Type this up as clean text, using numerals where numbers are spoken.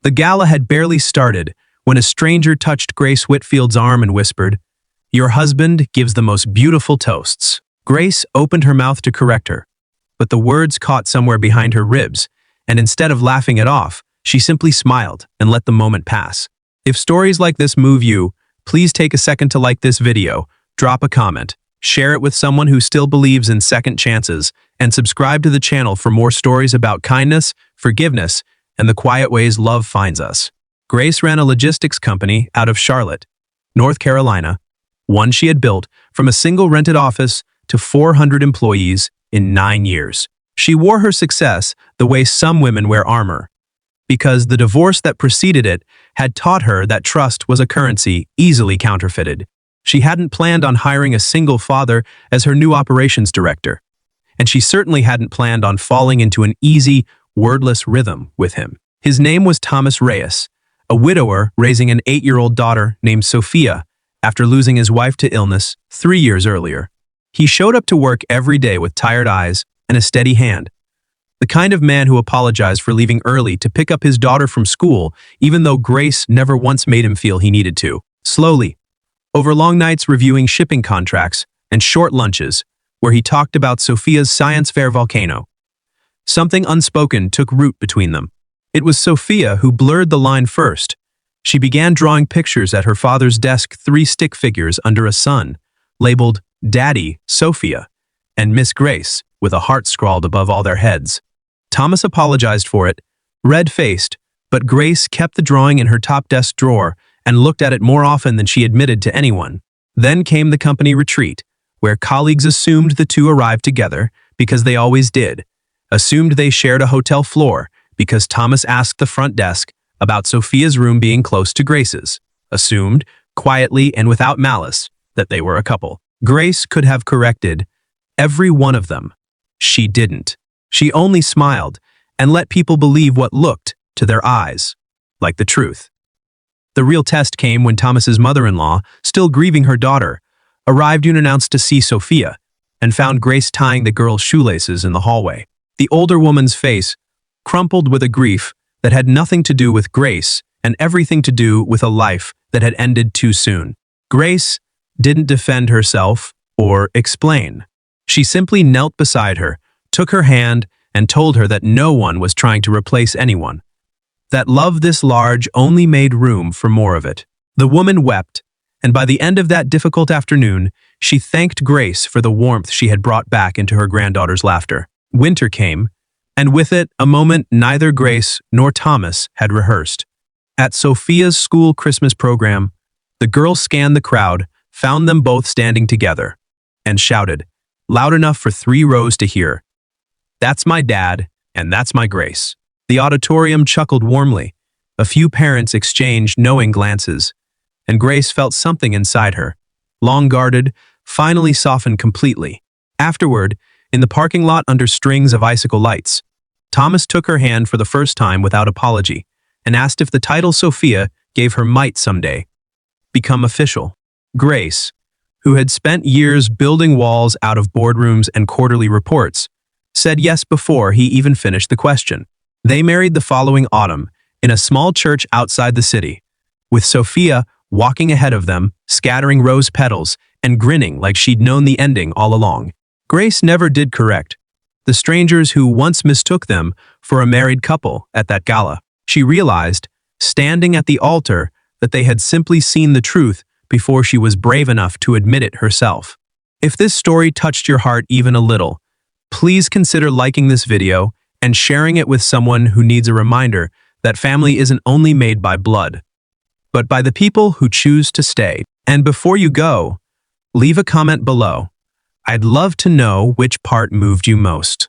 The gala had barely started when a stranger touched Grace Whitfield's arm and whispered, "Your husband gives the most beautiful toasts." Grace opened her mouth to correct her, but the words caught somewhere behind her ribs, and instead of laughing it off, she simply smiled and let the moment pass. If stories like this move you, please take a second to like this video, drop a comment, share it with someone who still believes in second chances, and subscribe to the channel for more stories about kindness, forgiveness, and the quiet ways love finds us. Grace ran a logistics company out of Charlotte, North Carolina, one she had built from a single rented office to 400 employees in 9 years. She wore her success the way some women wear armor, because the divorce that preceded it had taught her that trust was a currency easily counterfeited. She hadn't planned on hiring a single father as her new operations director, and she certainly hadn't planned on falling into an easy, wordless rhythm with him. His name was Thomas Reyes, a widower raising an 8-year-old daughter named Sophia after losing his wife to illness 3 years earlier. He showed up to work every day with tired eyes and a steady hand, the kind of man who apologized for leaving early to pick up his daughter from school, even though Grace never once made him feel he needed to. Slowly, over long nights reviewing shipping contracts and short lunches, where he talked about Sophia's science fair volcano, something unspoken took root between them. It was Sophia who blurred the line first. She began drawing pictures at her father's desk, 3 stick figures under a sun, labeled Daddy, Sophia, and Miss Grace, with a heart scrawled above all their heads. Thomas apologized for it, red-faced, but Grace kept the drawing in her top desk drawer and looked at it more often than she admitted to anyone. Then came the company retreat, where colleagues assumed the two arrived together because they always did, assumed they shared a hotel floor because Thomas asked the front desk about Sophia's room being close to Grace's, assumed, quietly and without malice, that they were a couple. Grace could have corrected every one of them. She didn't. She only smiled and let people believe what looked, to their eyes, like the truth. The real test came when Thomas's mother-in-law, still grieving her daughter, arrived unannounced to see Sophia and found Grace tying the girl's shoelaces in the hallway. The older woman's face crumpled with a grief that had nothing to do with Grace and everything to do with a life that had ended too soon. Grace didn't defend herself or explain. She simply knelt beside her, took her hand, and told her that no one was trying to replace anyone. That love this large only made room for more of it. The woman wept, and by the end of that difficult afternoon, she thanked Grace for the warmth she had brought back into her granddaughter's laughter. Winter came, and with it a moment neither Grace nor Thomas had rehearsed. At Sophia's school Christmas program, the girl scanned the crowd, found them both standing together, and shouted, loud enough for 3 rows to hear, "That's my dad, and that's my Grace." The auditorium chuckled warmly. A few parents exchanged knowing glances, and Grace felt something inside her, long guarded, finally softened completely. Afterward, in the parking lot under strings of icicle lights, Thomas took her hand for the first time without apology and asked if the title Sophia gave her might someday become official. Grace, who had spent years building walls out of boardrooms and quarterly reports, said yes before he even finished the question. They married the following autumn in a small church outside the city, with Sophia walking ahead of them, scattering rose petals and grinning like she'd known the ending all along. Grace never did correct the strangers who once mistook them for a married couple at that gala. She realized, standing at the altar, that they had simply seen the truth before she was brave enough to admit it herself. If this story touched your heart even a little, please consider liking this video and sharing it with someone who needs a reminder that family isn't only made by blood, but by the people who choose to stay. And before you go, leave a comment below. I'd love to know which part moved you most.